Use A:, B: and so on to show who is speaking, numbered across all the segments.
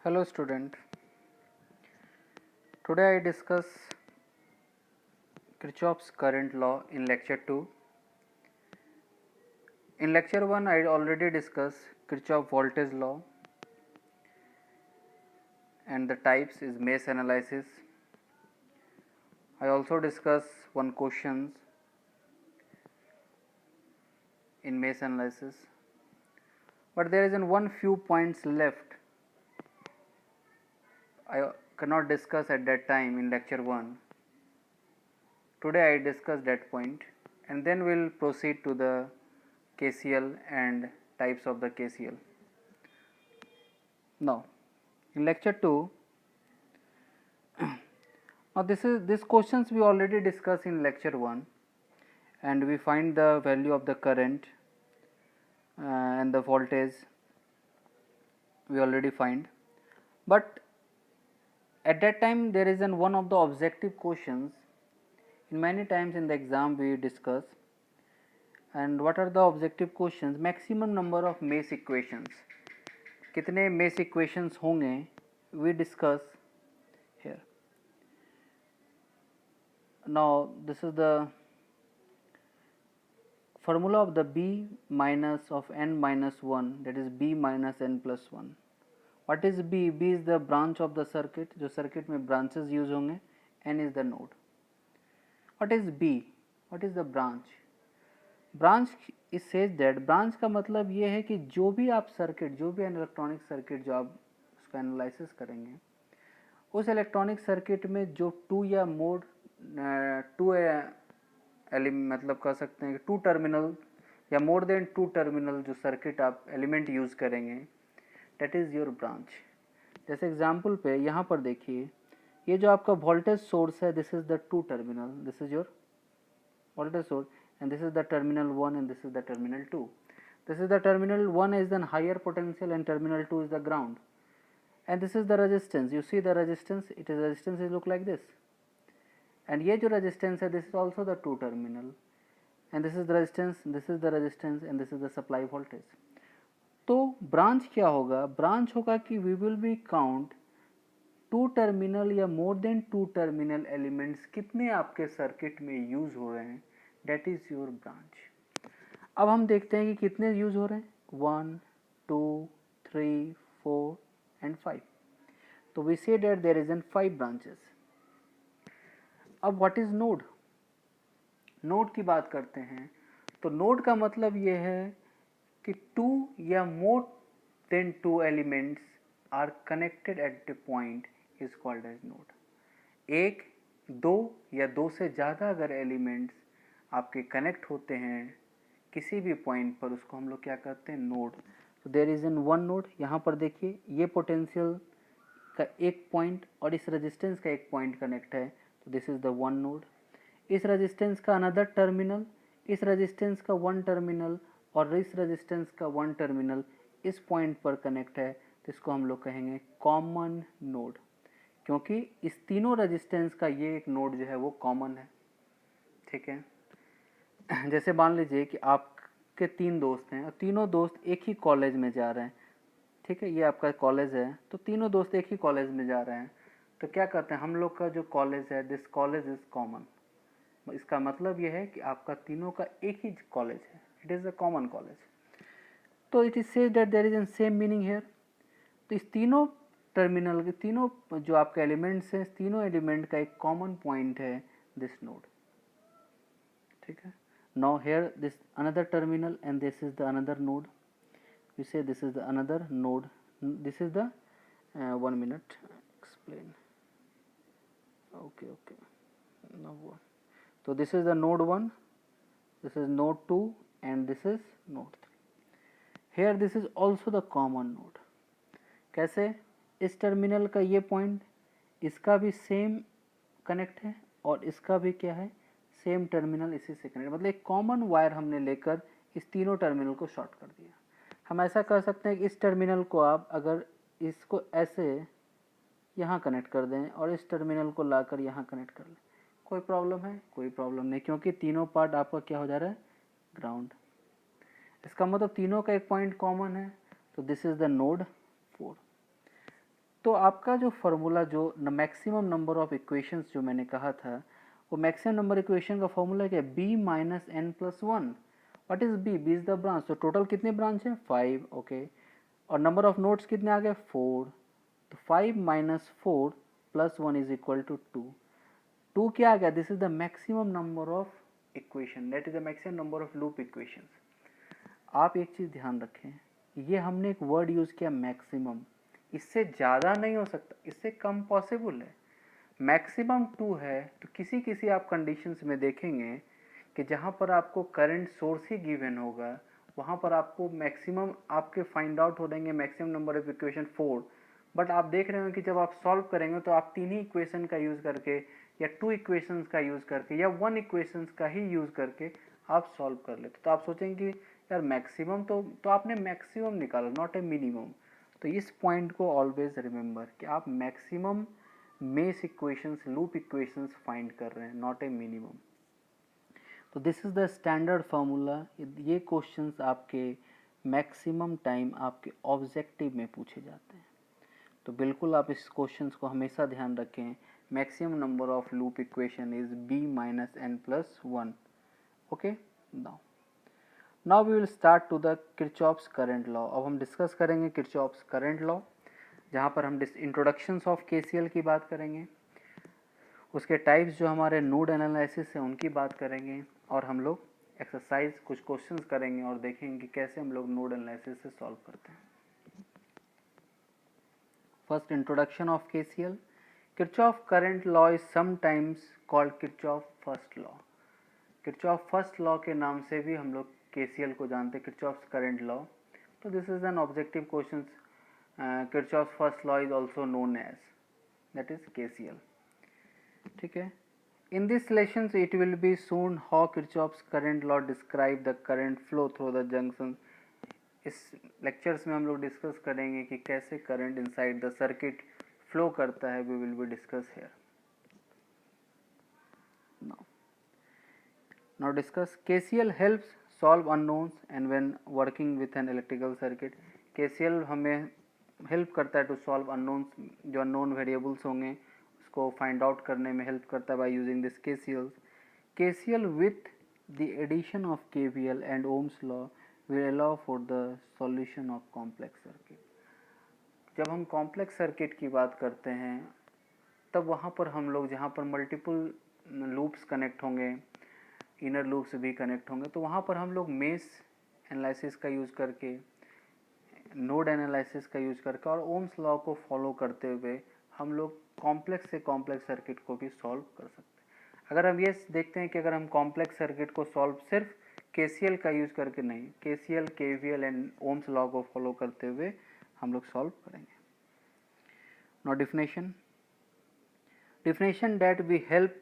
A: Hello student, today I discuss Kirchhoff's current law in lecture 2. In lecture 1 I already discussed Kirchhoff voltage law and the types is mesh analysis. I also discuss one questions in mesh analysis, but there is one few points left I cannot discuss at that time in lecture 1. Today I discuss that point and then we will proceed to the KCL and types of the KCL. Now in lecture 2, now this questions we already discussed in lecture 1 and we find the value of the current and the voltage we already find, but at that time there is one of the objective questions in many times in the exam we discuss. And what are the objective questions? Maximum number of mesh equations, कितने mesh equations होंगे, we discuss here. Now this is the formula of the B minus of n minus 1, that is B minus n plus 1. What is B? B is the branch of the circuit, जो circuit में branches use होंगे, n is the node. What is B? What is the branch? Branch it says that branch का मतलब ये है कि जो भी आप सर्किट, जो भी इलेक्ट्रॉनिक सर्किट जो आप उसका एनालिसिस करेंगे, उस इलेक्ट्रॉनिक सर्किट में जो टू या मोड टू मतलब कह सकते हैं कि टू टर्मिनल या मोर देन टू टर्मिनल जो सर्किट आप एलिमेंट यूज़ करेंगे, डेट इज़ योर ब्रांच. जैसे एग्जांपल पे यहाँ पर देखिए, ये जो आपका वोल्टेज सोर्स है, this is the two terminal, this is your voltage source and this is the terminal 1 and this is the terminal 2. This is the terminal 1 is the higher potential and terminal 2 is the ground, and this is the resistance. You see the resistance, it is resistance is look like this, and ये जो resistance है, this is also the two terminal, and this is the resistance, this is the resistance and this is the supply voltage. तो branch क्या होगा? Branch होगा कि we will be count two terminal या more than two terminal elements कितने आपके circuit में use हो रहे हैं, डेट इज योर ब्रांच. अब हम देखते हैं कि कितने यूज हो रहे हैं, 1 2 3 4 एंड 5. तो we say that there is an 5 branches. अब व्हाट इज नोड? नोड की बात करते हैं तो नोड का मतलब ये है कि टू या more than two elements are connected at the point is called as node. एक, दो या दो से ज़्यादा अगर एलिमेंट्स आपके कनेक्ट होते हैं किसी भी पॉइंट पर, उसको हम लोग क्या करते हैं, नोड. तो there is an one node. यहाँ पर देखिए ये पोटेंशियल का एक पॉइंट और इस रेजिस्टेंस का एक पॉइंट कनेक्ट है, तो this is the one node. इस रेजिस्टेंस का अनदर टर्मिनल, इस रेजिस्टेंस का वन टर्मिनल और इस रेजिस्टेंस का वन टर्मिनल इस पॉइंट पर कनेक्ट है, तो इसको हम लोग कहेंगे कॉमन नोड, क्योंकि इस तीनों रेजिस्टेंस का ये एक नोड जो है वो कॉमन है. ठीक है. जैसे मान लीजिए कि आपके 3 दोस्त हैं और तीनों दोस्त एक ही कॉलेज में जा रहे हैं. ठीक है, ये आपका कॉलेज है, तो तीनों दोस्त एक ही कॉलेज में जा रहे हैं, तो क्या कहते हैं, हम लोग का जो कॉलेज है, दिस कॉलेज इज कॉमन. इसका मतलब ये है कि आपका तीनों का एक ही कॉलेज है, it is a common college. तो it is said that there is an same meaning here. तो इस तीनों टर्मिनल के तीनों जो आपके एलिमेंट्स हैं, तीनों एलिमेंट का एक कॉमन पॉइंट है दिस नोड. ठीक है. Now here this another terminal and this is the another node. We say this is the another node, this is the 1 minute explain. Okay. Now तो this is the node 1, this is node 2 and this is node 3. Here this is also the common node. कैसे? इस terminal का ये point, इसका भी same connect है और इसका भी क्या है, सेम टर्मिनल इसी से कनेक्ट. मतलब एक कॉमन वायर हमने लेकर इस तीनों टर्मिनल को शॉर्ट कर दिया. हम ऐसा कर सकते हैं कि इस टर्मिनल को आप अगर इसको ऐसे यहाँ कनेक्ट कर दें और इस टर्मिनल को लाकर यहाँ कनेक्ट कर लें, कोई प्रॉब्लम है? कोई प्रॉब्लम नहीं, क्योंकि तीनों पार्ट आपका क्या हो जा रहा है, ग्राउंड. इसका मतलब तीनों का एक पॉइंट कॉमन है, तो दिस इज द नोड 4. तो आपका जो फॉर्मूला जो मैक्सिमम नंबर ऑफ इक्वेशंस जो मैंने कहा था, वो मैक्सिमम नंबर इक्वेशन का फॉर्मूला क्या है, b minus n plus one. What is b? b is the branch. तो टोटल कितने ब्रांच है, 5. ओके, और नंबर ऑफ नोड्स कितने आ गए, 4. तो 5 minus 4 plus 1 is equal to 2. 2 क्या आ गया, this is the maximum number of equation, that is the maximum number of loop equations. आप एक चीज़ ध्यान रखें, ये हमने एक वर्ड यूज़ किया मैक्सिमम. इससे ज़्यादा नहीं हो सकता, इससे कम पॉसिबल है. मैक्सिमम 2 है तो किसी किसी आप कंडीशंस में देखेंगे कि जहाँ पर आपको करंट सोर्स ही गिवन होगा, वहाँ पर आपको मैक्सिमम आपके फाइंड आउट हो जाएंगे maximum number of equation 4. But आप देख रहे हो कि जब आप सॉल्व करेंगे तो आप 3 ही इक्वेशन का यूज़ करके या 2 इक्वेशंस का यूज़ करके या 1 इक्वेशंस का ही यूज़ करके आप सॉल्व कर लेते. तो आप सोचेंगे यार मैक्सिमम तो आपने मैक्सिमम निकाला, नॉट ए मिनिमम. तो इस पॉइंट को ऑलवेज रिमेंबर कि आप maximum mesh equations, loop equations find कर रहे हैं, नॉट ए मिनिमम. तो this is the standard formula. ये क्वेश्चंस आपके मैक्सिमम टाइम आपके ऑब्जेक्टिव में पूछे जाते हैं. तो बिल्कुल आप इस क्वेश्चंस को हमेशा ध्यान रखें. Maximum number of loop equation is b minus n plus one. Okay, now we will start to the Kirchhoff's current law. अब हम डिस्कस करेंगे किरचॉफ्स करंट लॉ, जहाँ पर हम इंट्रोडक्शंस ऑफ केसीएल की बात करेंगे, उसके टाइप्स जो हमारे नोड एनालिसिस है उनकी बात करेंगे, और हम लोग एक्सरसाइज कुछ क्वेश्चंस करेंगे और देखेंगे कि कैसे हम लोग नोड एनालिसिस से सॉल्व करते हैं. First, introduction of KCL. Kirchhoff current law is sometimes called Kirchhoff first law. Kirchhoff first law के नाम से भी हम लोग केसीएल को जानते हैं, किरचॉफ्स करंट लॉ. तो this is an objective question. Kirchhoff's first law is also known as, that is KCL. ठीक है. In this lesson it will be shown how Kirchhoff's current law describe the current flow through the junction. इस lectures में हम लोग discuss करेंगे कि कैसे current inside the circuit flow करता है. We will be discuss here. Now discuss KCL helps solve unknowns and when working with an electrical circuit. KCL हमें हेल्प करता है टू सॉल्व अननोन्स, जो अननोन वेरिएबल्स होंगे उसको फाइंड आउट करने में हेल्प करता है by using this KCL. KCL with the addition of KVL and Ohm's law will allow for the solution of complex circuit. जब हम कॉम्प्लेक्स सर्किट की बात करते हैं तब वहाँ पर हम लोग जहाँ पर मल्टीपल लूप्स कनेक्ट होंगे, इनर लूप्स भी कनेक्ट होंगे, तो वहाँ पर हम लोग मेश एनालिसिस का यूज़ करके, नोड एनालिसिस का यूज़ करके और ओम्स लॉ को फॉलो करते हुए हम लोग कॉम्प्लेक्स से कॉम्प्लेक्स सर्किट को भी सॉल्व कर सकते हैं. अगर हम ये देखते हैं कि अगर हम कॉम्प्लेक्स सर्किट को सॉल्व सिर्फ केसीएल का यूज़ करके नहीं, KCL, KVL and Ohm's law को फॉलो करते हुए हम लोग सॉल्व करेंगे. Now definition that we help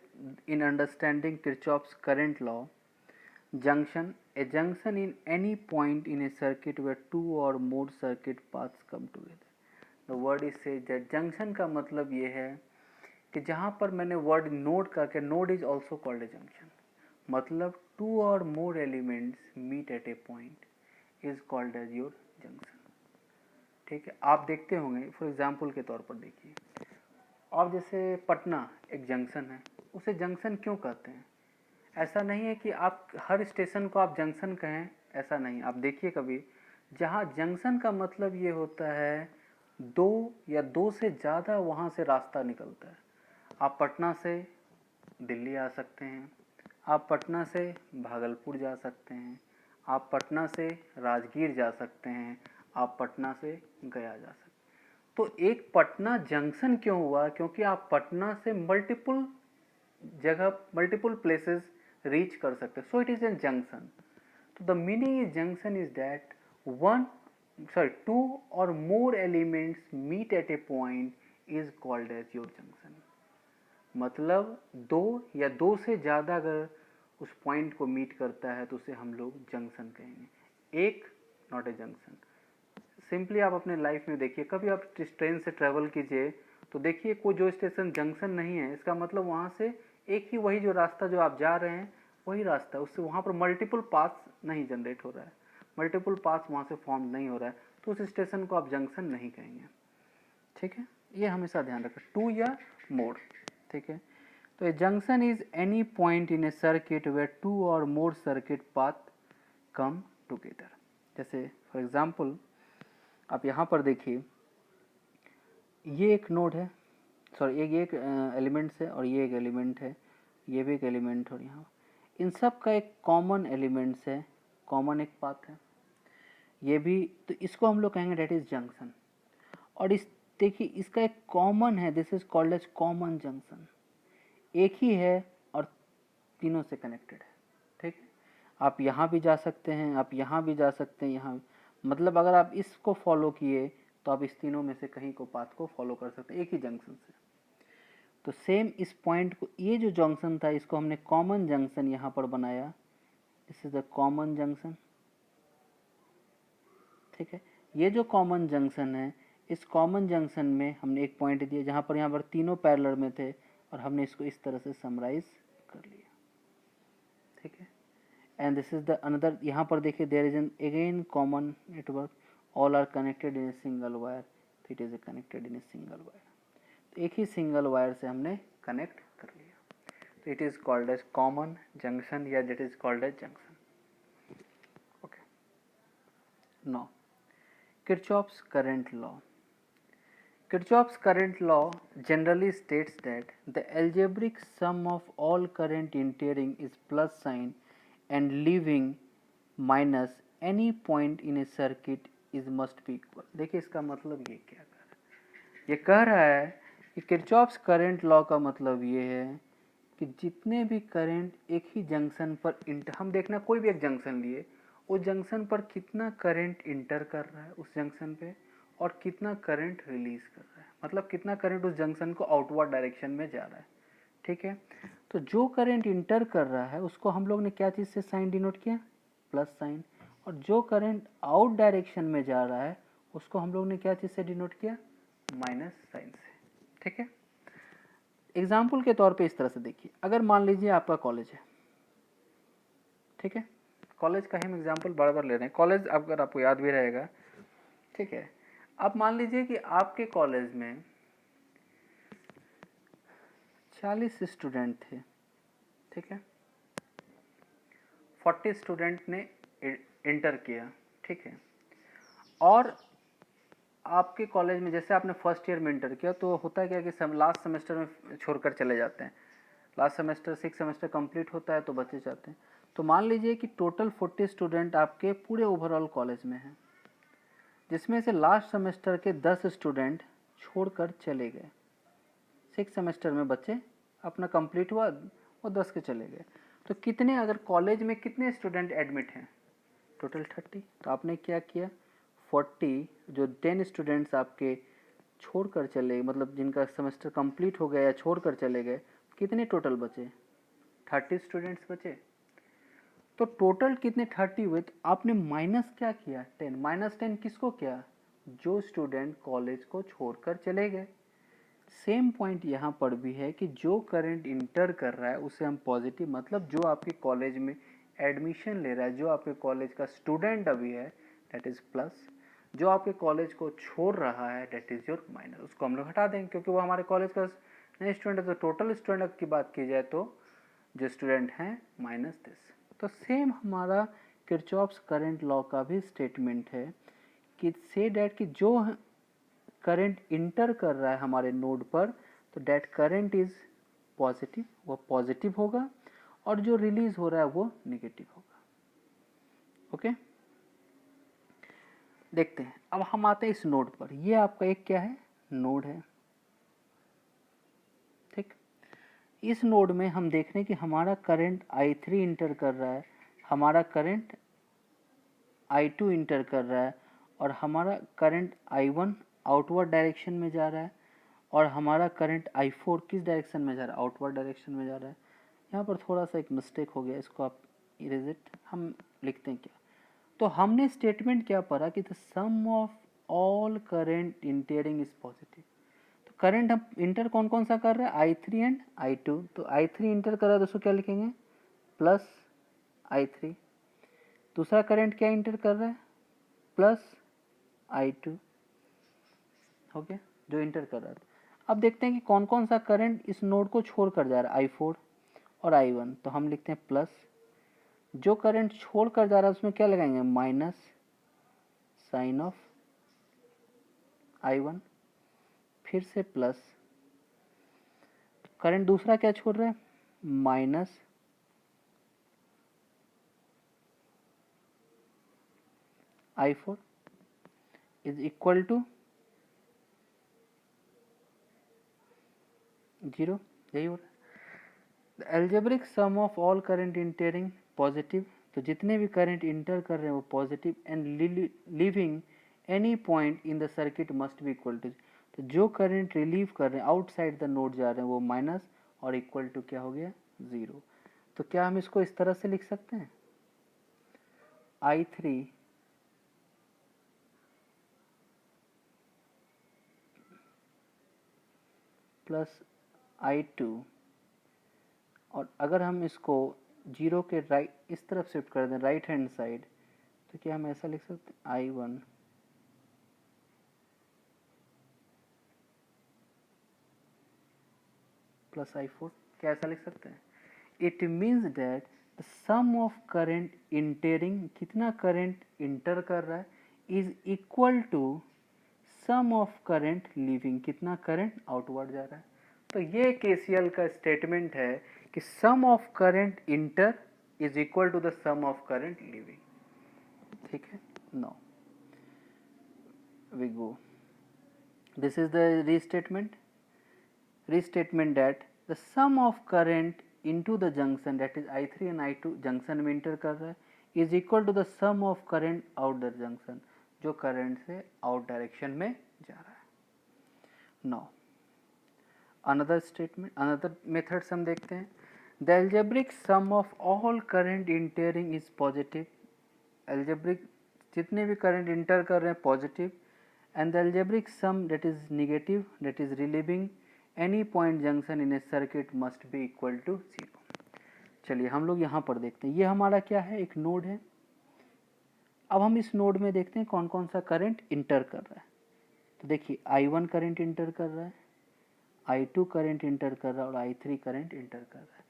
A: in understanding Kirchhoff's current law. Junction, a junction in any point in a circuit where two or more circuit paths come together. The word is says that junction का मतलब ये है कि जहाँ पर मैंने word node का के, node is also called a junction, मतलब टू और more elements meet at a point is called as your junction. ठीक है. आप देखते होंगे, फॉर एग्जाम्पल के तौर पर देखिए, अब जैसे पटना एक जंक्शन है, उसे जंक्शन क्यों कहते हैं? ऐसा नहीं है कि आप हर स्टेशन को आप जंक्शन कहें, ऐसा नहीं. आप देखिए कभी, जहाँ जंक्शन का मतलब ये होता है दो या दो से ज़्यादा वहाँ से रास्ता निकलता है. आप पटना से दिल्ली आ सकते हैं, आप पटना से भागलपुर जा सकते हैं, आप पटना से राजगीर जा सकते हैं, आप पटना से गया जा सकते हैं. तो एक पटना जंक्शन क्यों हुआ? क्योंकि आप पटना से मल्टीपल जगह, मल्टीपल प्लेसेस रीच कर सकते हैं. So it is a junction. तो the meaning is junction is that two और more elements meet at a point is called as your junction. मतलब दो या दो से ज़्यादा अगर उस पॉइंट को मीट करता है तो उसे हम लोग जंक्शन कहेंगे. एक नॉट ए जंक्शन. सिंपली आप अपने लाइफ में देखिए, कभी आप ट्रेन से ट्रैवल कीजिए तो देखिए कोई जो स्टेशन जंक्शन नहीं है, इसका मतलब वहाँ से एक ही वही जो रास्ता जो आप जा रहे हैं वही रास्ता, उससे वहाँ पर मल्टीपल पाथ्स नहीं जनरेट हो रहा है, मल्टीपल पाथ्स वहाँ से फॉर्म नहीं हो रहा है, तो उस स्टेशन को आप जंक्शन नहीं कहेंगे. ठीक है. ये हमेशा ध्यान रखें, 2 या मोर, ठीक है। तो a junction is any point in a circuit where 2 or more circuit path come together. जैसे फॉर एग्जांपल आप यहाँ पर देखिए, ये एक नोड है, सॉरी ये एक एलिमेंट्स है और ये एक एलिमेंट है, ये भी एक एलिमेंट, और यहाँ इन सब का एक कॉमन एलिमेंट्स है, कॉमन एक पाथ है, ये भी, तो इसको हम लोग कहेंगे डेट इज जंक्शन। और इस देखिए इसका एक कॉमन है, this is called as common junction, एक ही है और तीनों से कनेक्टेड है, ठीक है। आप यहाँ भी जा सकते हैं, आप यहाँ भी जा सकते हैं, यहाँ, मतलब अगर आप इसको फॉलो किए तो आप इस तीनों में से कहीं को पाथ को फॉलो कर सकते हैं एक ही जंक्शन से। तो सेम इस पॉइंट को, ये जो जंक्शन था इसको हमने कॉमन जंक्शन यहाँ पर बनाया, this is the common junction, ठीक है। ये जो कॉमन जंक्शन है, इस कॉमन जंक्शन में हमने एक पॉइंट दिया जहाँ पर यहाँ पर तीनों पैरेलल में थे और हमने इसको इस तरह से समराइज कर लिया, ठीक है। And this is the another, यहाँ पर देखिए there is an again common network, all are connected in a single wire, it is connected in a single wire, तो एक ही सिंगल वायर से हमने कनेक्ट कर लिया, तो it is called as common junction या it is called as junction, okay. Now Kirchhoff's current law. Kirchhoff's current law generally states that the algebraic sum of all current entering is plus sign and leaving minus any point in a circuit is must be equal. देखिए इसका मतलब ये क्या कर रहा है, ये कह रहा है कि किरचॉफ्स करंट लॉ का मतलब ये है कि जितने भी करंट एक ही जंक्शन पर हम देखना कोई भी एक जंक्शन लिए, उस जंक्शन पर कितना करंट इंटर कर रहा है उस जंक्शन पे और कितना करंट रिलीज कर रहा है, मतलब कितना करंट उस जंक्शन को आउटवर्ड डायरेक्शन में जा रहा है, ठीक है। तो जो करंट इंटर कर रहा है उसको हम लोग ने क्या चीज़ से साइन डिनोट किया, प्लस साइन, और जो करंट आउट डायरेक्शन में जा रहा है उसको हम लोग ने क्या चीज़ से डिनोट किया, माइनस साइन से, ठीक है। एग्जाम्पल के तौर पे इस तरह से देखिए, अगर मान लीजिए आपका कॉलेज है, ठीक है, कॉलेज का हम एग्जाम्पल बार बार ले रहे हैं, कॉलेज अगर आपको याद भी रहेगा, ठीक है। आप मान लीजिए कि आपके कॉलेज में 40 स्टूडेंट थे, ठीक है, 40 स्टूडेंट ने इंटर किया, ठीक है, और आपके कॉलेज में जैसे आपने फर्स्ट ईयर में इंटर किया तो होता है क्या कि लास्ट सेमेस्टर में छोड़कर चले जाते हैं, लास्ट सेमेस्टर 6 सेमेस्टर कंप्लीट होता है तो बच्चे जाते हैं। तो मान लीजिए कि टोटल 40 स्टूडेंट आपके पूरे ओवरऑल कॉलेज में हैं, जिसमें से लास्ट सेमेस्टर के 10 स्टूडेंट छोड़कर चले गए, 6 सेमेस्टर में बच्चे अपना कंप्लीट हुआ वो 10 के चले गए, तो कितने, अगर कॉलेज में कितने स्टूडेंट एडमिट हैं, टोटल 30। तो आपने क्या किया, 40 जो 10 स्टूडेंट्स आपके छोड़कर चले, मतलब जिनका सेमेस्टर कंप्लीट हो गया या छोड़कर चले गए, कितने टोटल बचे, 30 स्टूडेंट्स बचे। तो टोटल कितने 30 हुए, तो आपने माइनस क्या किया, 10, माइनस 10 किसको किया, जो स्टूडेंट कॉलेज को छोड़कर चले गए। सेम पॉइंट यहाँ पर भी है कि जो करंट इंटर कर रहा है उसे हम पॉजिटिव, मतलब जो आपके कॉलेज में एडमिशन ले रहा है, जो आपके कॉलेज का स्टूडेंट अभी है, दैट इज प्लस, जो आपके कॉलेज को छोड़ रहा है दैट इज योर माइनस, उसको हम लोग हटा देंगे क्योंकि वो हमारे कॉलेज का नहीं स्टूडेंट है। तो टोटल स्टूडेंट की बात की जाए तो जो स्टूडेंट हैं माइनस दिस। तो सेम हमारा किरचॉफ्स करंट लॉ का भी स्टेटमेंट है कि से डैट कि जो करंट इंटर कर रहा है हमारे नोड पर तो डैट करंट इज पॉजिटिव, वो पॉजिटिव होगा, और जो रिलीज हो रहा है वो नेगेटिव होगा, ओके। देखते हैं, अब हम आते हैं इस नोड पर, ये आपका एक क्या है, नोड है, ठीक। इस नोड में हम देख रहे हैं कि हमारा करंट I3 इंटर कर रहा है, हमारा करंट I2 इंटर कर रहा है, और हमारा करंट I1 आउटवर्ड डायरेक्शन में जा रहा है, और हमारा करंट I4 किस डायरेक्शन में जा रहा है, आउटवर्ड डायरेक्शन में जा रहा है। यहाँ पर थोड़ा सा एक मिस्टेक हो गया, इसको आप इरेज इट, हम लिखते हैं क्या, तो हमने स्टेटमेंट क्या पढ़ा कि the sum of all current entering is positive. तो करंट हम इंटर कौन कौन सा कर रहा है, I3 एंड I2, तो I3 इंटर कर रहा है तो उसको क्या लिखेंगे, प्लस I3। दूसरा करंट क्या इंटर कर रहा है, प्लस I2, हो गया। जो इंटर कर रहा था। अब देखते हैं कि कौन कौन सा करंट इस नोड को छोड़ कर जा रहा है, I4 और I1। तो हम लिखते हैं प्लस, जो करंट छोड़ कर जा रहा है उसमें क्या लगाएंगे, माइनस साइन ऑफ I1, फिर से प्लस, करंट दूसरा क्या छोड़ रहा है, minus I4 is equal to 0, यही हो रहा है। The algebraic sum of all current entering positive, तो जितने भी करंट इंटर कर रहे हैं वो positive, and leaving any point in the circuit must be equal to, तो जो करंट रिलीव कर रहे हैं आउटसाइड द नोड जा रहे हैं वो माइनस और इक्वल टू क्या हो गया, 0। तो क्या हम इसको इस तरह से लिख सकते हैं, I3 प्लस I2, और अगर हम इसको 0 के राइट इस तरफ शिफ्ट कर दें, राइट हैंड साइड, तो क्या हम ऐसा लिख सकते हैं, I1 प्लस I4, क्या ऐसा लिख सकते हैं। It means that the sum of current entering, कितना करंट इंटर कर रहा है, is equal to sum of current leaving, कितना करंट आउटवर्ड जा रहा है। तो ये केसीएल का स्टेटमेंट है कि sum of current enter is equal to the sum of current leaving. ठीक है, no we go, this is the restatement that the sum of current into the junction, that is I3 and I2 junction में inter कर रहा है, is equal to the sum of current out the junction, जो current से out direction में जा रहा है। Now another statement, another method हम देखते हैं। The algebraic sum of all current entering is positive, algebraic जितने भी करंट इंटर कर रहे हैं positive, and the algebraic sum that is negative, that is relieving any point junction in a circuit must be equal to 0। चलिए हम लोग यहाँ पर देखते हैं, ये हमारा क्या है, एक नोड है। अब हम इस नोड में देखते हैं कौन कौन सा करंट इंटर कर रहा है। तो देखिए I1 करंट इंटर कर रहा है, I2 करंट इंटर कर रहा है और I3 करंट इंटर कर रहा है।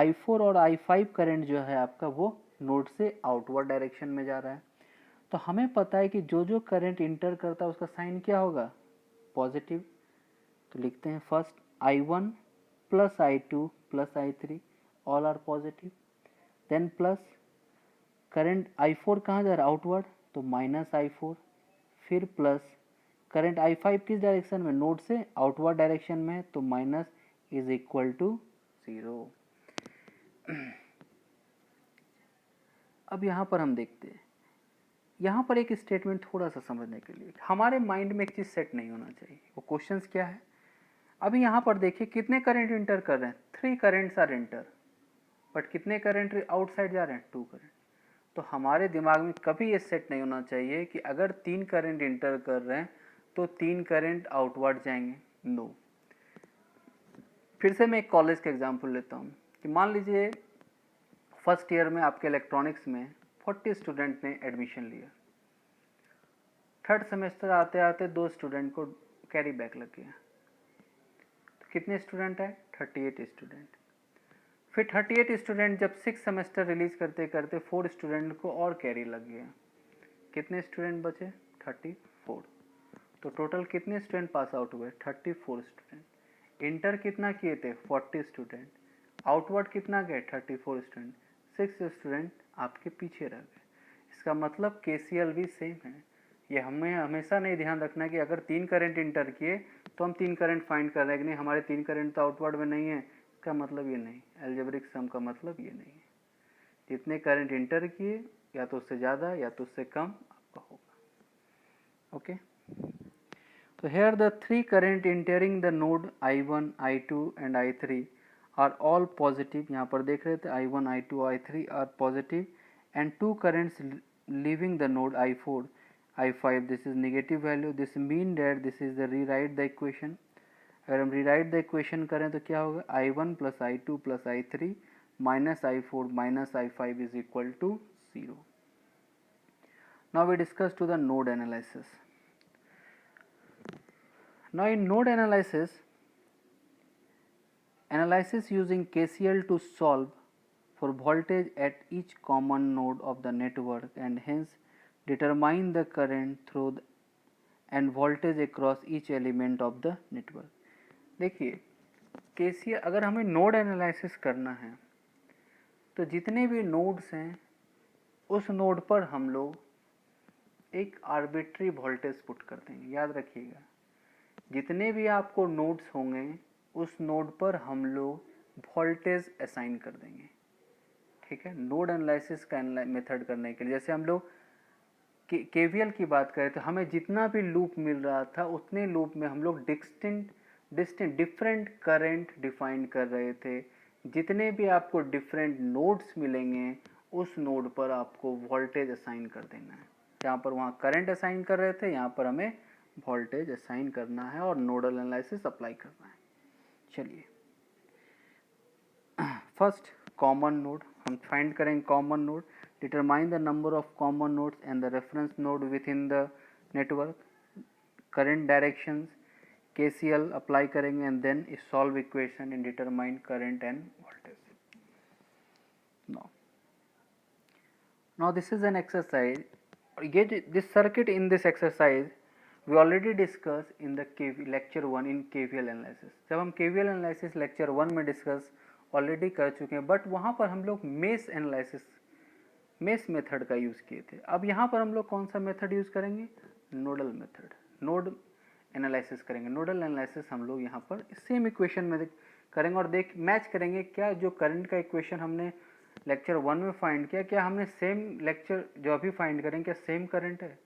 A: I4 और I5 करंट जो है आपका वो नोड से आउटवर्ड डायरेक्शन में जा रहा है। तो हमें पता है कि जो जो करंट इंटर करता है उसका साइन क्या होगा, पॉजिटिव। तो लिखते हैं first I1 plus I2 plus I3 all are positive, then plus current I4 कहाँ जा रहा है, आउटवर्ड, तो माइनस I4, फिर प्लस करंट I5 किस डायरेक्शन में, नोड से आउटवर्ड डायरेक्शन में, तो माइनस इज इक्वल टू 0। अब यहाँ पर हम देखते हैं, यहाँ पर एक स्टेटमेंट थोड़ा सा समझने के लिए, हमारे माइंड में एक चीज़ सेट नहीं होना चाहिए। वो क्वेश्चंस क्या है, अभी यहाँ पर देखिए कितने करंट इंटर कर रहे हैं, 3 करेंट्स आर इंटर, बट कितने करंट आउटसाइड जा रहे हैं, 2 करंट। तो हमारे दिमाग में कभी ये सेट नहीं होना चाहिए कि अगर 3 करंट इंटर कर रहे हैं तो 3 करंट आउटवर्ड जाएंगे, नो। फिर से मैं एक कॉलेज का एग्जांपल लेता हूँ कि मान लीजिए फर्स्ट ईयर में आपके इलेक्ट्रॉनिक्स में 40 स्टूडेंट ने एडमिशन लिया, थर्ड सेमेस्टर आते आते 2 स्टूडेंट को कैरी बैक लग गया, तो कितने स्टूडेंट है, 38 स्टूडेंट। फिर 38 स्टूडेंट जब 6 सेमेस्टर रिलीज करते करते 4 स्टूडेंट को और कैरी लग गया, कितने स्टूडेंट बचे, 34। तो टोटल कितने स्टूडेंट पास आउट हुए, 34 स्टूडेंट। इंटर कितना किए थे, 40 स्टूडेंट, आउटवर्ड कितना गए, 34 स्टूडेंट, 6 स्टूडेंट आपके पीछे रह गए। इसका मतलब केसीएल भी सेम है। ये हमें हमेशा नहीं ध्यान रखना कि अगर 3 करंट इंटर किए तो हम 3 करंट फाइंड कर रहे हैं कि नहीं, हमारे 3 करंट तो आउटवर्ड में नहीं है, का मतलब ये नहीं, एल्जेब्रिक सम का मतलब ये नहीं है। जितने करंट इंटर किए या तो उससे ज़्यादा या तो उससे कम आपका होगा। ओके, तो here the 3 current entering the node I1, I2 and I3 are all positive। यहाँ पर देख रहे थे I1, I2, I3 are positive, and 2 currents leaving the node I4, I5, this is negative value। this mean that this is the rewrite the equation। अगर हम rewrite the equation करें तो क्या होगा, I1 plus I2 plus I3 minus I4 minus I5 is equal to 0। Now we discuss to the node analysis। Now in node analysis using KCL to solve for voltage at each common node of the network and hence determine the current through and voltage across each element of the network. देखिए KCL अगर हमें node analysis करना है तो जितने भी nodes हैं उस नोड पर हम लोग एक आर्बिट्री वोल्टेज पुट कर देंगे. याद रखिएगा जितने भी आपको नोड्स होंगे उस नोड पर हम लोग वोल्टेज असाइन कर देंगे. ठीक है, नोड एनालिसिस का मेथड करने के लिए जैसे हम लोग केवीएल की बात करें तो हमें जितना भी लूप मिल रहा था उतने लूप में हम लोग डिफरेंट करंट डिफाइन कर रहे थे. जितने भी आपको डिफरेंट नोड्स मिलेंगे उस नोड पर आपको वोल्टेज असाइन कर देना है. जहाँ पर वहाँ करंट असाइन कर रहे थे यहाँ पर हमें वोल्टेज असाइन करना है और नोडल एनालिसिस अप्लाई करना है. चलिए फर्स्ट कॉमन नोड हम फाइंड करेंगे. Common node determine the number of common nodes and the reference node within the network. Current directions KCL apply करेंगे and then solve equation and determine current and voltage. Now this is an exercise. This circuit in this exercise we already discussed in the lecture 1 in KVL analysis. जब हम KVL analysis lecture 1 में discuss already कर चुके हैं but वहाँ पर हम लोग मेश मेथड का यूज़ किए थे. अब यहाँ पर हम लोग कौन सा मेथड यूज़ करेंगे? Nodal method. नोड एनालिसिस करेंगे. नोडल एनालिसिस हम लोग यहाँ पर सेम इक्वेशन में करेंगे और मैच करेंगे क्या जो करंट का इक्वेशन हमने लेक्चर 1 में फाइंड किया क्या हमने सेम लेक्चर जो अभी फाइंड करेंगे क्या सेम करंट है.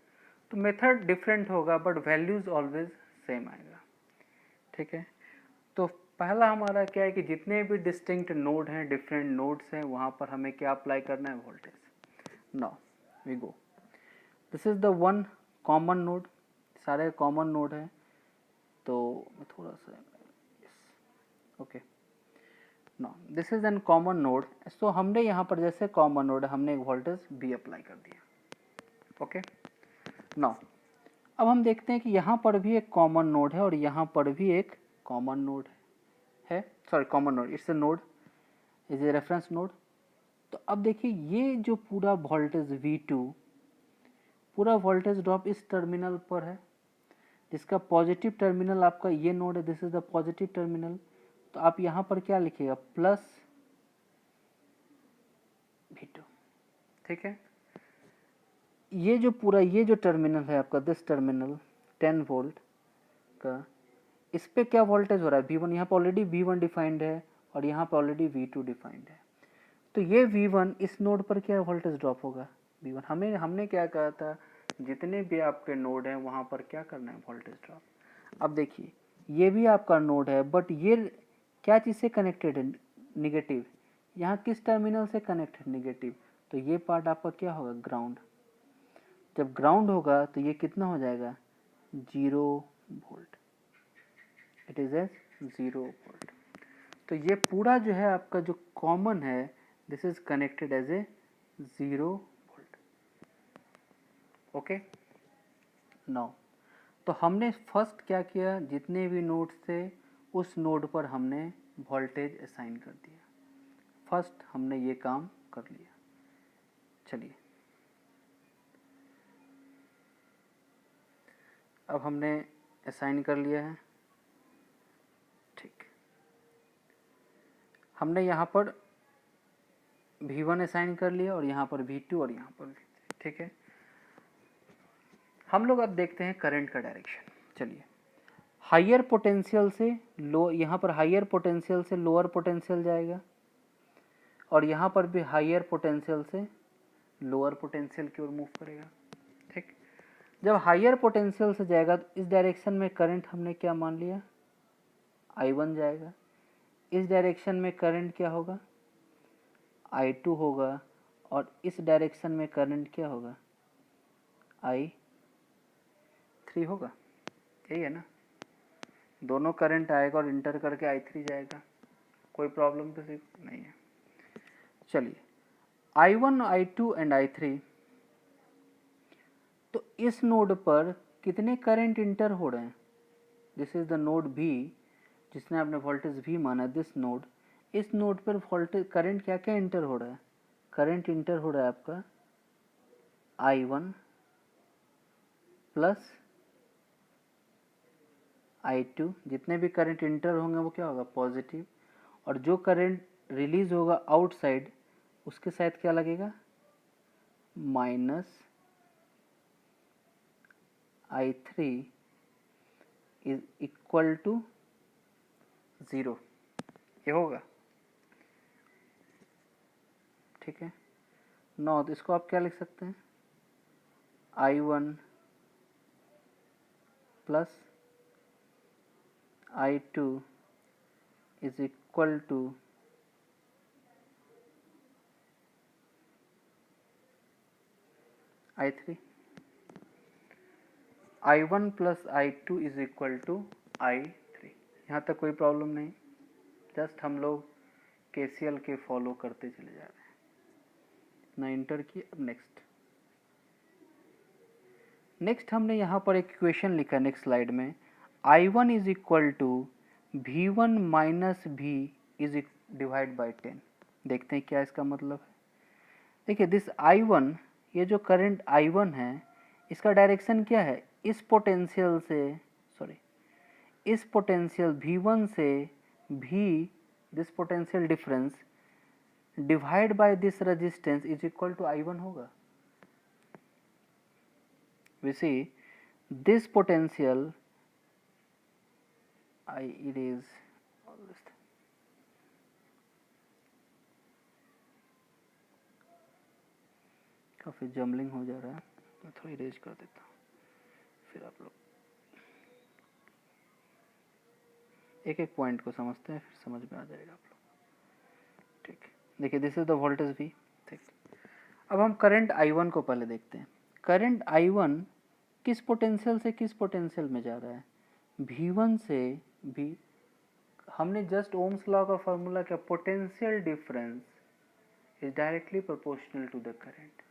A: तो मेथड डिफरेंट होगा बट वैल्यूज ऑलवेज सेम आएगा. ठीक है, तो पहला हमारा क्या है कि जितने भी डिस्टिंक्ट नोड हैं डिफरेंट नोड्स हैं वहाँ पर हमें क्या अप्लाई करना है? Voltage. Now we go. This is the one common node. सारे कॉमन नोड हैं तो थोड़ा सा okay. No this is an common node. So हमने यहाँ पर जैसे कॉमन नोड है हमने एक वोल्टेज बी अप्लाई कर दिया. ओके नाउ अब हम देखते हैं कि यहाँ पर भी एक कॉमन नोड है और यहाँ पर भी एक कॉमन नोड है. Sorry common node it's a node is a reference node. तो अब देखिए ये जो पूरा वोल्टेज V2 पूरा वोल्टेज ड्रॉप इस टर्मिनल पर है जिसका पॉजिटिव टर्मिनल आपका ये नोड है. This is the positive terminal. तो आप यहाँ पर क्या लिखिएगा? Plus V2. ठीक है, ये जो पूरा ये जो टर्मिनल है आपका दिस टर्मिनल 10 वोल्ट का इस पे क्या वोल्टेज हो रहा है? V1. यहाँ पर ऑलरेडी V1 डिफाइंड है और यहाँ पर ऑलरेडी V2 डिफाइंड है. तो ये V1 इस नोड पर क्या वोल्टेज ड्रॉप होगा? V1. हमने क्या कहा था जितने भी आपके नोड हैं वहाँ पर क्या करना है? Voltage drop. अब देखिए ये भी आपका नोड है बट ये क्या चीज़ से कनेक्टेड है? निगेटिव. यहाँ किस टर्मिनल से कनेक्टेड? निगेटिव. तो ये पार्ट आपका क्या होगा? ग्राउंड. जब ग्राउंड होगा तो ये कितना हो जाएगा? 0 volt. It is as 0 volt. तो ये पूरा जो है आपका जो कॉमन है this is connected as a 0 volt. Okay now तो हमने फर्स्ट क्या किया? जितने भी नोड्स थे उस नोड पर हमने वोल्टेज असाइन कर दिया. फर्स्ट हमने ये काम कर लिया. चलिए अब हमने असाइन कर लिया है. ठीक, हमने यहाँ पर V1 असाइन कर लिया और यहाँ पर V2 और यहाँ पर V3. ठीक है, हम लोग अब देखते हैं करंट का डायरेक्शन. चलिए हायर पोटेंशियल से लो, यहाँ पर हायर पोटेंशियल से लोअर पोटेंशियल जाएगा और यहाँ पर भी हायर पोटेंशियल से लोअर पोटेंशियल की ओर मूव करेगा. ठीक, जब हायर पोटेंशियल से जाएगा तो इस डायरेक्शन में करंट हमने क्या मान लिया? I1 जाएगा. इस डायरेक्शन में करंट क्या होगा? I2 होगा और इस डायरेक्शन में करंट क्या होगा? I3 होगा. यही है ना, दोनों करंट आएगा और इंटर करके I3 जाएगा. कोई प्रॉब्लम तो सिर्फ नहीं है. चलिए I1 I2 एंड I3. तो इस नोड पर कितने करंट इंटर हो रहे हैं? This is the node B जिसने आपने वोल्टेज V माना, दिस नोड, इस नोड पर वोल्टेज करंट क्या क्या इंटर हो रहा है, करंट इंटर हो रहा है आपका I1 प्लस I2, जितने भी करंट इंटर होंगे वो क्या होगा पॉजिटिव, और जो करंट रिलीज होगा आउटसाइड उसके साथ क्या लगेगा minus I3 is equal to 0, ये होगा, ठीक है। नौ, तो इसको आप क्या लिख सकते हैं I1 plus I2 is equal to I3, I1 plus I2 is equal to I3। यहाँ तक कोई प्रॉब्लम नहीं, जस्ट हम लोग KCL के फॉलो करते चले जा रहे हैं ना, इंटर की। अब नेक्स्ट हमने यहाँ पर एक इक्वेशन लिखा नेक्स्ट स्लाइड में, I1 is equal to V1 minus V is divide by 10। देखते हैं क्या इसका मतलब है। देखिए दिस I1, ये जो करंट I1 है इसका डायरेक्शन क्या है, इस पोटेंशियल से, सॉरी इस पोटेंशियल V1 से V, this potential difference divide by this resistance is equal to I1 होगा। We see this potential, I erase all this thing. काफ़ी जम्बलिंग हो जा रहा है, मैं थोड़ा इरेज कर देता हूँ, फिर आप लोग एक एक पॉइंट को समझते हैं, फिर समझ में आ जाएगा आप लोग, ठीक। देखिए this is the voltage V, ठीक। अब हम करंट I1 को पहले देखते हैं। करंट I1 किस पोटेंशियल से किस पोटेंशियल में जा रहा है, V1 से V, हमने जस्ट ओम्स लॉ का फॉर्मूला क्या, potential difference is directly proportional to the current.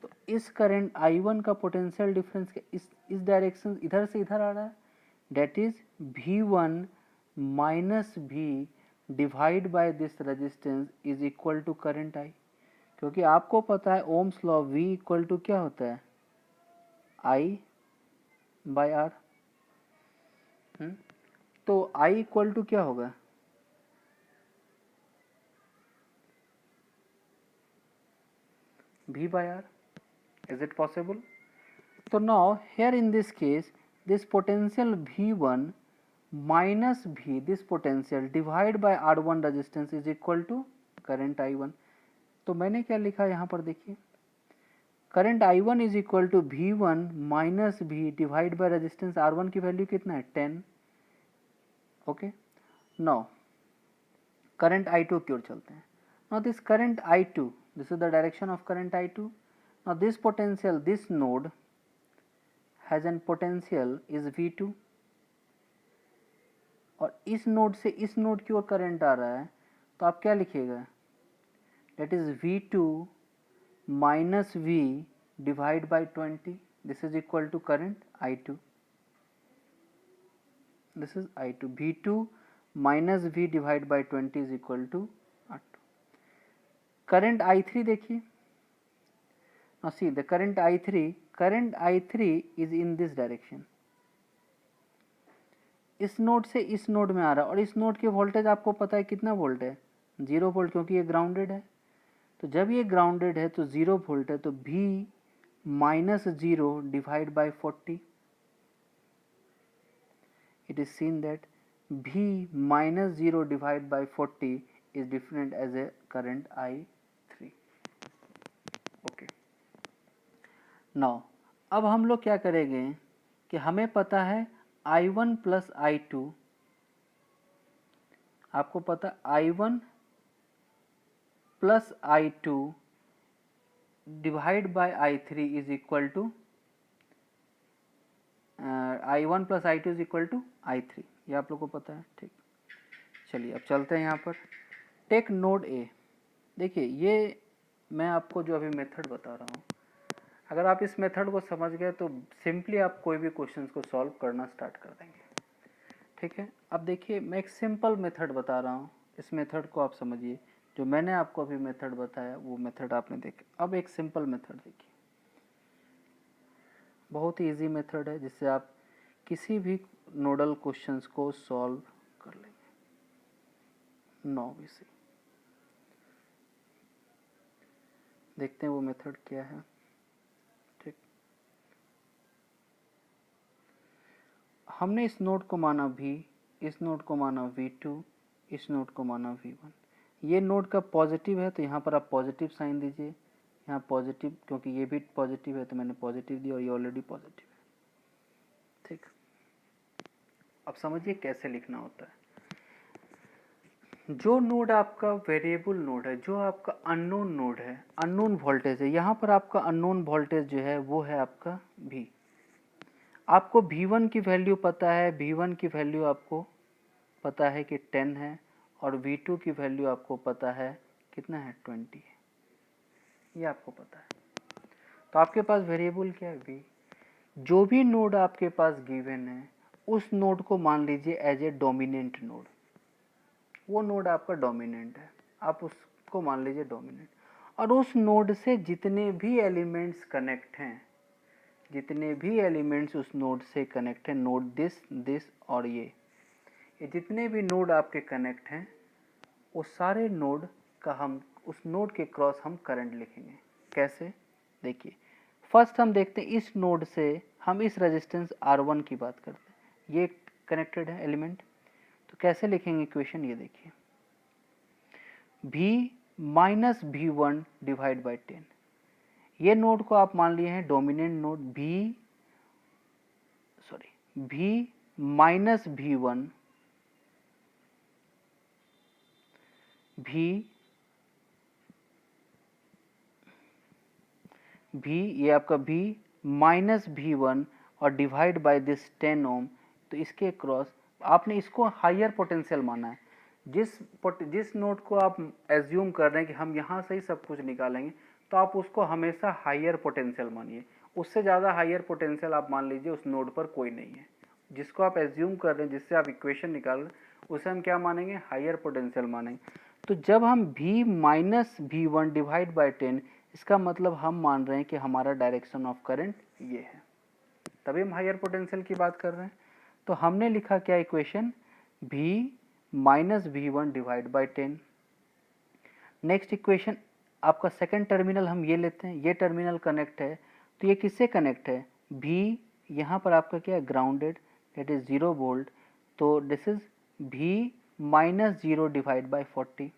A: तो इस करंट I1 का पोटेंशियल डिफरेंस इस डायरेक्शन इधर से इधर आ रहा है, that is V1 minus V divide by this resistance is equal to current I, क्योंकि आपको पता है Ohm's law V equal to क्या होता है I बाय R। तो I इक्वल टू क्या होगा V by R, is it possible? So now here in this case this potential V1 minus V, this potential divide by R1 resistance is equal to current I1। तो मैंने क्या लिखा यहाँ पर देखिए, current I1 is equal to V1 minus V divide by resistance R1 की value कितना है 10, ओके। नाउ करंट I2 की ओर चलते हैं। Now this current I2, this is the direction of current I2। now this potential, this node has an potential is V2, और इस node से इस नोड की ओर करंट आ रहा है, तो आप क्या लिखिएगा, that is V2 minus V divide by 20, this is equal to current I2, this is I2, V2 minus V divide by 20 is equal to R2। Current I3 देखिए, now see the current I3 is in this direction, इस node से इस node में आ रहा है, और इस node के वोल्टेज आपको पता है कितना वोल्ट है 0 वोल्ट, क्योंकि ये ग्राउंडेड है। तो जब ये ग्राउंडेड है तो 0 वोल्ट है, तो V minus 0 divide by 40, it is seen that V minus 0 divide by 40 is different as a current I3, okay. Now अब हम लोग क्या करेंगे कि हमें पता है I1 प्लस I2, आपको पता I1 plus I2 divide by I3 is equal to I1 plus I2 is equal to I3, ये आप लोग को पता है, ठीक। चलिए अब चलते हैं यहाँ पर, टेक नोड A। देखिए ये मैं आपको जो अभी मेथड बता रहा हूँ, अगर आप इस मेथड को समझ गए तो सिंपली आप कोई भी क्वेश्चंस को सॉल्व करना स्टार्ट कर देंगे। ठीक है। अब देखिए मैं एक सिंपल मेथड बता रहा हूँ, इस मेथड को आप समझिए। जो मैंने आपको अभी मेथड बताया वो मेथड आपने देखा। अब एक सिंपल मेथड देखिए, बहुत ही इजी मेथड है जिससे आप किसी भी नोडल क्वेश्चंस को सॉल्व कर लेंगे। 9 देखते हैं वो मेथड क्या है। ठीक, हमने इस नोड को माना V, इस नोड को माना V2, इस नोड को माना V1। ये नोड का पॉजिटिव है तो यहाँ पर आप पॉजिटिव साइन दीजिए, यहाँ पॉजिटिव, क्योंकि ये भी पॉजिटिव है तो मैंने पॉजिटिव दिया और ये ऑलरेडी पॉजिटिव है। ठीक, अब समझिए कैसे लिखना होता है। जो नोड आपका वेरिएबल नोड है, जो आपका अननोन नोड है, अननोन वोल्टेज है, यहाँ पर आपका अननोन वोल्टेज जो है वो है आपका V। आपको V1 की वैल्यू पता है, V1 की वैल्यू आपको पता है कि 10 है, और V2 की वैल्यू आपको पता है कितना है, 20 है, ये आपको पता है। तो आपके पास वेरिएबल क्या है, V। जो भी नोड आपके पास गिवन है उस नोड को मान लीजिए एज ए डोमिनेंट नोड। वो नोड आपका डोमिनेंट है, आप उसको मान लीजिए डोमिनेंट। और उस नोड से जितने भी एलिमेंट्स कनेक्ट हैं, जितने भी एलिमेंट्स उस नोड से कनेक्ट हैं, नोड दिस और ये जितने भी नोड आपके कनेक्ट हैं, वो सारे नोड का हम उस नोड के क्रॉस हम करंट लिखेंगे। कैसे, देखिए फर्स्ट हम देखते हैं इस नोड से हम इस रेजिस्टेंस R1 की बात करते हैं, ये कनेक्टेड है एलिमेंट। तो कैसे लिखेंगे इक्वेशन, ये देखिए, V minus V1 divide by 10। ये नोड को आप मान लिए हैं dominant node, V minus V1, ये आपका V माइनस V1 और डिवाइड बाय दिस 10 ओम। तो इसके क्रॉस आपने इसको हायर पोटेंशियल माना है। जिस नोड को आप एज्यूम कर रहे हैं कि हम यहाँ से ही सब कुछ निकालेंगे, तो आप उसको हमेशा हायर पोटेंशियल मानिए। उससे ज़्यादा हायर पोटेंशियल आप मान लीजिए उस नोड पर कोई नहीं है। जिसको आप एज्यूम कर रहे हैं, जिससे आप इक्वेशन निकाल रहे हैं, उसे हम क्या मानेंगे, हायर पोटेंशियल मानेंगे। तो जब हम V minus V1 divide by 10, इसका मतलब हम मान रहे हैं कि हमारा डायरेक्शन ऑफ करंट ये है, तभी हम हायर पोटेंशियल की बात कर रहे हैं। तो हमने लिखा क्या equation, V minus V1 divide by 10। Next equation आपका सेकंड टर्मिनल हम ये लेते हैं, ये टर्मिनल कनेक्ट है, तो ये किससे कनेक्ट है, V यहाँ पर आपका क्या है, ग्राउंडेड, दैट इज 0 वोल्ट। तो this is V minus 0 divide by 40,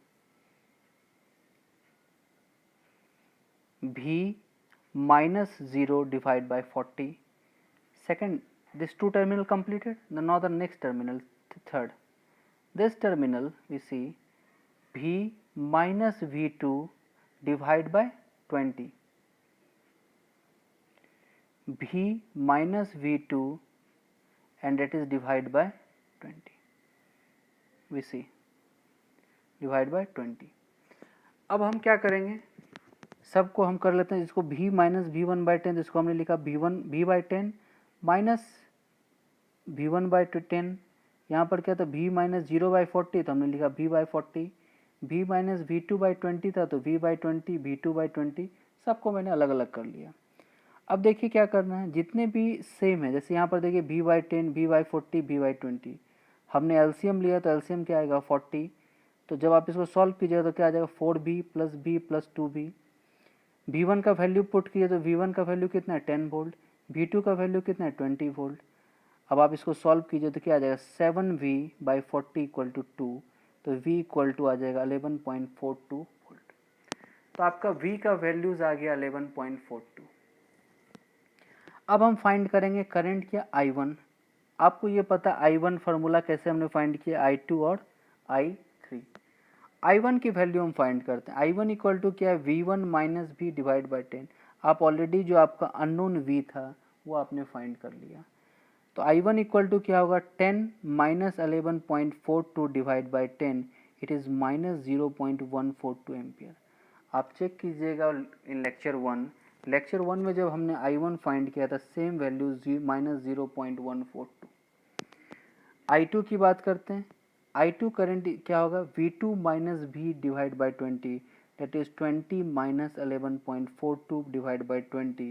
A: V minus 0 divided by 40. Second, this two terminal completed. Now the next terminal, third. This terminal we see V minus V2 divided by 20. V minus V2 and that is divided by 20. We see divide by 20. अब हम क्या करेंगे, सबको हम कर लेते हैं। जिसको V माइनस V1 बाई 10, जिसको हमने लिखा V by 10 minus V1 by 10। यहाँ पर क्या था, V माइनस 0 बाई 40, तो हमने लिखा V by 40। V minus V2 by 20 था, तो V बाई 20, V2 बाई 20, सबको मैंने अलग अलग कर लिया। अब देखिए क्या करना है, जितने भी सेम है, जैसे यहाँ पर देखिए V by 10, V by 40, V by 20, हमने एलसीएम लिया तो एलसीएम क्या आएगा, 40। तो जब आप इसको सॉल्व कीजिएगा तो क्या आ जाएगा, 4B plus B plus 2B। V1 का वैल्यू पुट किए तो V1 का वैल्यू कितना है, 10 वोल्ट। V2 का वैल्यू कितना है, 20 वोल्ट। अब आप इसको सॉल्व कीजिए तो क्या आ जाएगा, 7V बाई 40 इक्वल टू 2। तो V इक्वल टू आ जाएगा 11.42 वोल्ट। तो आपका V का वैल्यूज आ गया 11.42। अब हम फाइंड करेंगे करंट क्या, I1। आपको ये पता I1 फार्मूला कैसे हमने फाइंड किया, I2 और I3। I1 की वैल्यू हम फाइंड करते हैं। I1 इक्वल टू क्या है, V1 minus V divide by 10। आप ऑलरेडी जो आपका अननोन V था वो आपने फाइंड कर लिया। तो I1 इक्वल टू क्या होगा, 10 minus 11.42 divide by 10, it is minus 0.142 ampere. आप चेक कीजिएगा इन लेक्चर 1 में जब हमने I1 फाइंड किया था, सेम वैल्यू माइनस 0.142। I2 की बात करते हैं, I2 करंट क्या होगा, V2 minus V divide by 20, that is 20 minus 11.42 divided by 20,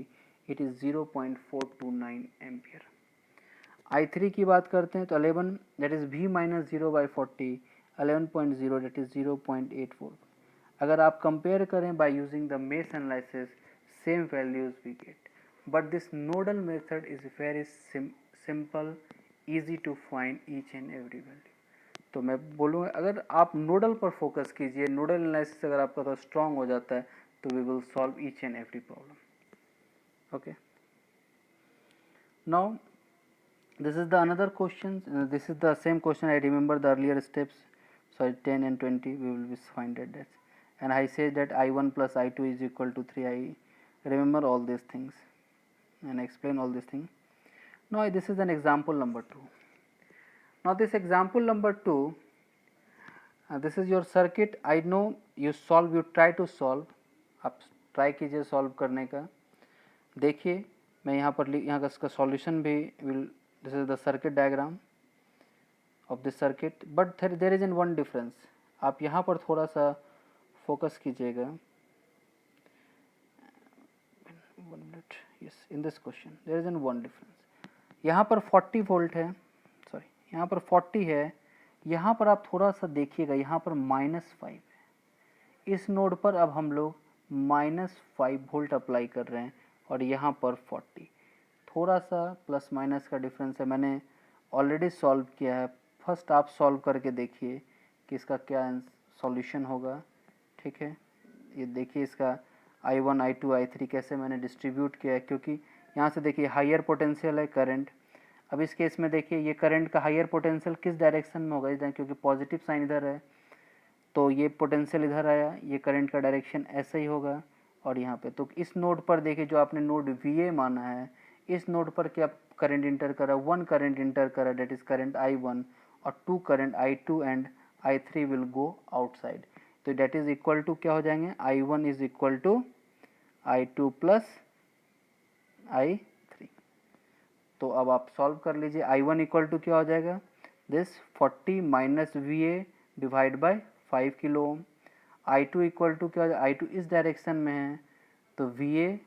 A: it is 0.429 ampere. I3 की बात करते हैं तो 11 that is V minus 0 by 40, 11.0 that is 0.84। अगर आप कंपेयर करें by using the Mace analysis, same values we get, but this nodal method is very simple, easy to find each and every value। तो मैं बोलूँगा अगर आप nodal पर focus कीजिए, नोडल एनालिसिस अगर आपका थोड़ा स्ट्रांग हो जाता है तो we will solve each and every problem. Okay, now this is the another question, this is the same question, I remember the earlier steps, sorry 10 and 20 we will be find that, and I say that I1 plus I2 is equal to 3, I remember all these things and explain all these things. Now this is an example number 2. Now this example number 2, this is your circuit, I know you solve, you try to solve, आप try कीजिए solve करने का। देखिए मैं यहाँ पर यहाँ का इसका सॉल्यूशन भी will, this is the circuit diagram of this circuit, but there is in one difference, आप यहाँ पर थोड़ा सा फोकस कीजिएगा। Yes, in this question there is in one difference, यहाँ पर 40 वोल्ट है, सॉरी यहाँ पर 40 है, यहाँ पर आप थोड़ा सा देखिएगा, यहाँ पर -5 है, इस नोड पर अब हम लोग -5 वोल्ट अप्लाई कर रहे हैं और यहाँ पर 40, थोड़ा सा प्लस माइनस का डिफरेंस है। मैंने ऑलरेडी सॉल्व किया है, फर्स्ट आप सॉल्व करके देखिए कि इसका क्या सॉल्यूशन होगा। ठीक है, ये देखिए इसका I1 I2 I3 कैसे मैंने डिस्ट्रीब्यूट किया है, क्योंकि यहाँ से देखिए हायर पोटेंशियल है करंट। अब इस केस में देखिए ये करंट का हायर पोटेंशियल किस डायरेक्शन में होगा, इधर, क्योंकि पॉजिटिव साइन इधर है तो ये पोटेंशियल इधर आया, ये करंट का डायरेक्शन ऐसे ही होगा। और यहाँ पे तो इस नोड पर देखिए जो आपने नोड VA माना है, इस नोड पर क्या करंट इंटर करा, 1 करंट इंटर करा, डेट इज करंट I1, और 2 current I2 and I3 will go outside, तो डेट इज इक्वल टू क्या हो जाएंगे, I1 is equal to I2 plus I3। तो अब आप सॉल्व कर लीजिए, I1 इक्वल टू क्या हो जाएगा, this 40 minus VA divide by 5 kilo ohm. I2 equal to क्या हो जाएगा, I2 इस डायरेक्शन में है तो VA,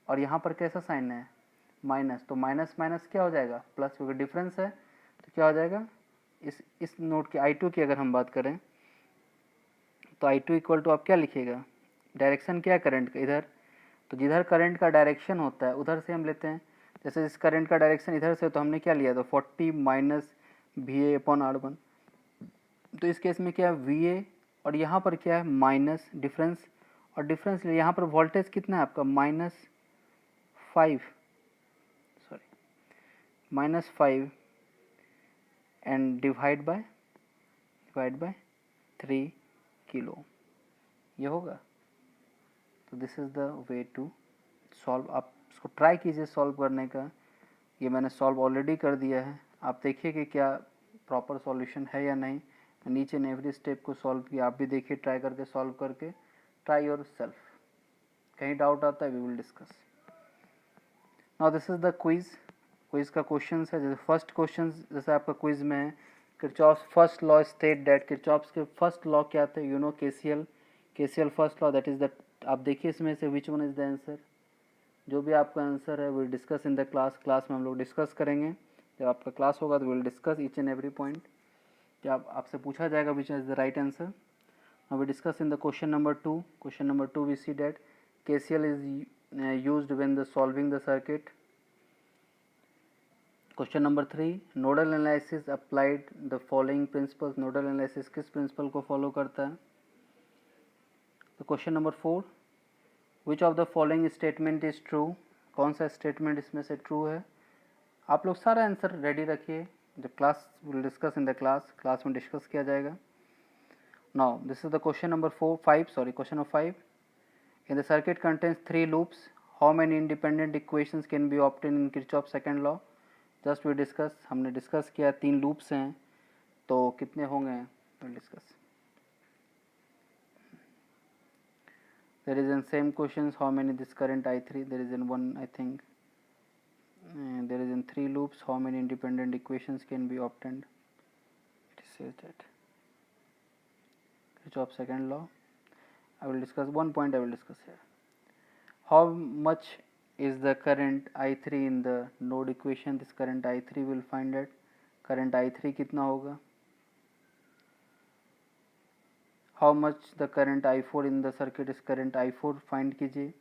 A: और यहाँ पर कैसा साइन है माइनस, तो माइनस माइनस क्या हो जाएगा प्लस, क्योंकि डिफरेंस है तो क्या हो जाएगा, इस नोड की I2 की अगर हम बात करें तो I2 इक्वल टू आप क्या लिखिएगा, डायरेक्शन क्या है करंट का इधर, तो जिधर करंट का डायरेक्शन होता है उधर से हम लेते हैं, जैसे इस करंट का डायरेक्शन इधर से तो हमने क्या लिया, तो 40 माइनस VA अपॉन R1, तो इस केस में क्या है VA, और यहाँ पर क्या है माइनस डिफरेंस, और डिफरेंस यहाँ पर वोल्टेज कितना है आपका -5, sorry -5 and divide by 3 kilo, ये होगा। तो this is the way to solve, आप इसको ट्राई कीजिए सॉल्व करने का। ये मैंने सॉल्व ऑलरेडी कर दिया है, आप देखिए कि क्या प्रॉपर सॉल्यूशन है या नहीं। नीचे एंड एवरी स्टेप को सॉल्व किया, आप भी देखिए ट्राई करके सॉल्व करके, ट्राई योर सेल्फ, कहीं डाउट आता है we will discuss. Now this is the quiz, quiz का क्वेश्चन है, जैसे फर्स्ट क्वेश्चन जैसे आपका क्विज में है, Kirchhoff's first law state that, Kirchhoff's के फर्स्ट लॉ क्या थे, you know KCL first law, that is the, आप देखिए इसमें से which one is the answer, जो भी आपका आंसर है will discuss in the class, class में हम लोग डिस्कस करेंगे, जब आपका क्लास होगा तो will discuss each and every point, क्या आपसे पूछा जाएगा which is the right answer. Now we discuss in the question number 2, question number 2 we see that KCL is used when the solving the circuit. Question number 3, nodal analysis applied the following principles, nodal analysis किस principle को follow करता है। तो question number 4, which of the following statement is true, कौन सा statement इसमें से true है। आप लोग सारा आंसर रेडी रखिए, जब class will discuss in the class में डिस्कस किया जाएगा। Now this is the question number 5, question number 5, in the circuit contains 3 loops, how many independent equations can be obtained in Kirchhoff's second law, just we discuss, हमने discuss किया 3 loops हैं तो कितने होंगे we'll discuss. There is in same questions, how many this current I3, there is in one I think, there is in 3 loops, how many independent equations can be obtained, says that Kirchhoff's second law. I will discuss one point. I will discuss here. How much is the current I3 in the node equation? This current I3 will find it. Current I3 कितना होगा? How much the current I4 in the circuit is current I4 find कीजिए.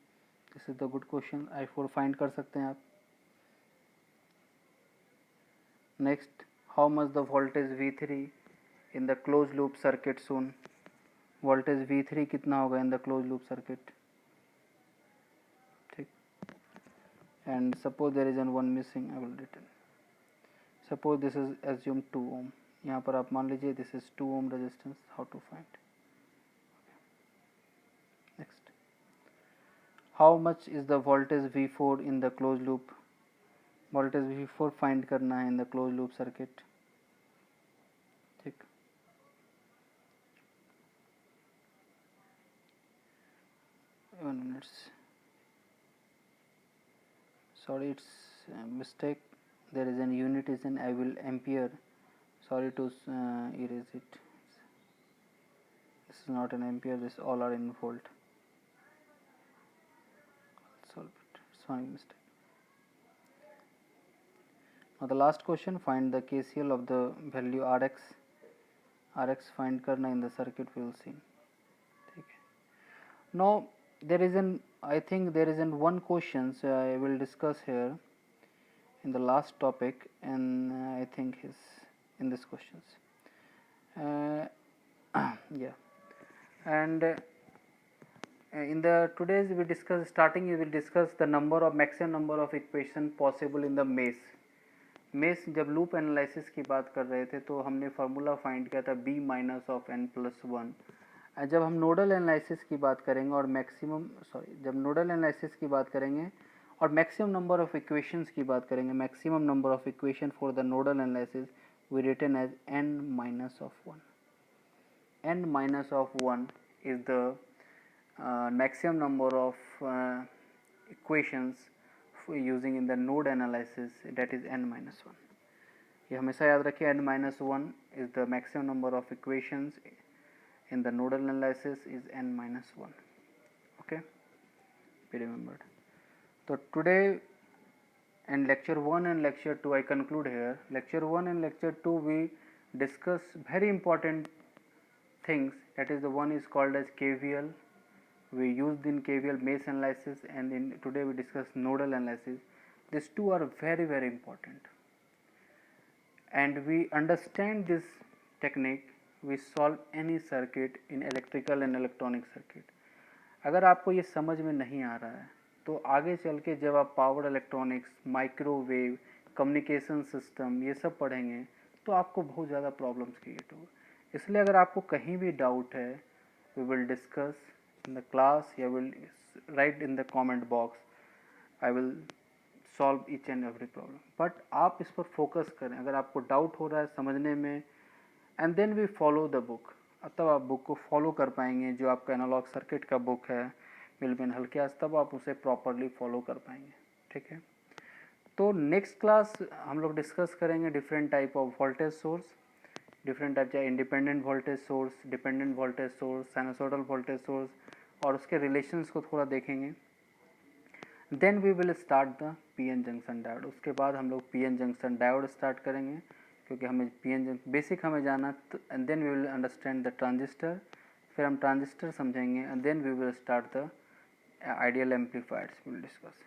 A: This is the good question. I4 find कर सकते हैं आप. Next, how much the voltage V3 in the closed loop circuit soon? Voltage V3 कितना होगा in the closed loop circuit? ठीक. And suppose there is one missing, I will written. Suppose this is assume 2 ohm. यहाँ पर आप मान लीजिए this is 2 ohm resistance. How to find? Next, how much is the voltage V4 in the closed loop? Voltage V4 find करना है in the closed loop circuit. ठीक. One minute. Sorry, it's a mistake. There is an unit is in I will ampere. Sorry to erase it. This is not an ampere. This all are in volt. Solve it. It's one mistake. Now the last question, find the KCL of the value Rx. Rx find करना in the circuit we will see. ठीक है. Now there is I think there is one question I will discuss here in the last topic, and I think is in this questions. Yeah, and in the today's we discuss starting we will discuss the maximum number of equation possible in the maze. Mess जब loop analysis की बात कर रहे थे तो हमने formula find किया था b minus of n plus 1. जब हम नोडल एनालिसिस की बात करेंगे और जब नोडल एनालिसिस की बात करेंगे और मैक्सिमम नंबर ऑफ इक्वेशंस की बात करेंगे, maximum number of equation for the nodal analysis we written as n minus of 1. n minus of 1 is the maximum number of equations using in the node analysis, that is n minus 1. ये हमेशा याद रखिए, n minus 1 is the maximum number of equations in the nodal analysis is n minus 1. Okay, be remembered. So today in lecture 1 and lecture 2 I conclude here. Lecture 1 and lecture 2 we discuss very important things, that is the one is called as KVL. We used in KVL maze analysis, and today we discuss nodal analysis. These two are very very important, and we understand this technique we solve any circuit in electrical and electronic circuit. अगर आपको ये समझ में नहीं आ रहा है तो आगे चल के जब आप power electronics, microwave, communication system ये सब पढ़ेंगे तो आपको बहुत ज़्यादा प्रॉब्लम्स क्रिएट होगा. इसलिए अगर आपको कहीं भी डाउट है, we will discuss in the class, you will write in the comment box, I will solve each and every problem. But आप इस पर फोकस करें. अगर आपको डाउट हो रहा है समझने में, and then we follow the book, तब आप बुक को फॉलो कर पाएंगे. जो आपका एनालॉग सर्किट का बुक है मिलबिन हल्कियास, तब आप उसे प्रॉपरली फॉलो कर पाएंगे. ठीक है, तो नेक्स्ट क्लास हम लोग डिस्कस करेंगे different type of voltage source, different type चाहे independent voltage source, dependent voltage source, sinusoidal voltage source, और उसके रिलेशंस को थोड़ा देखेंगे. Then we will start the PN junction diode. उसके बाद हम लोग पीएन जंक्शन डायोड स्टार्ट करेंगे, क्योंकि हमें पीएन जंक्शन बेसिक हमें जाना. And then we will understand the transistor, फिर हम ट्रांजिस्टर समझेंगे, and then we will start the ideal amplifiers will discuss.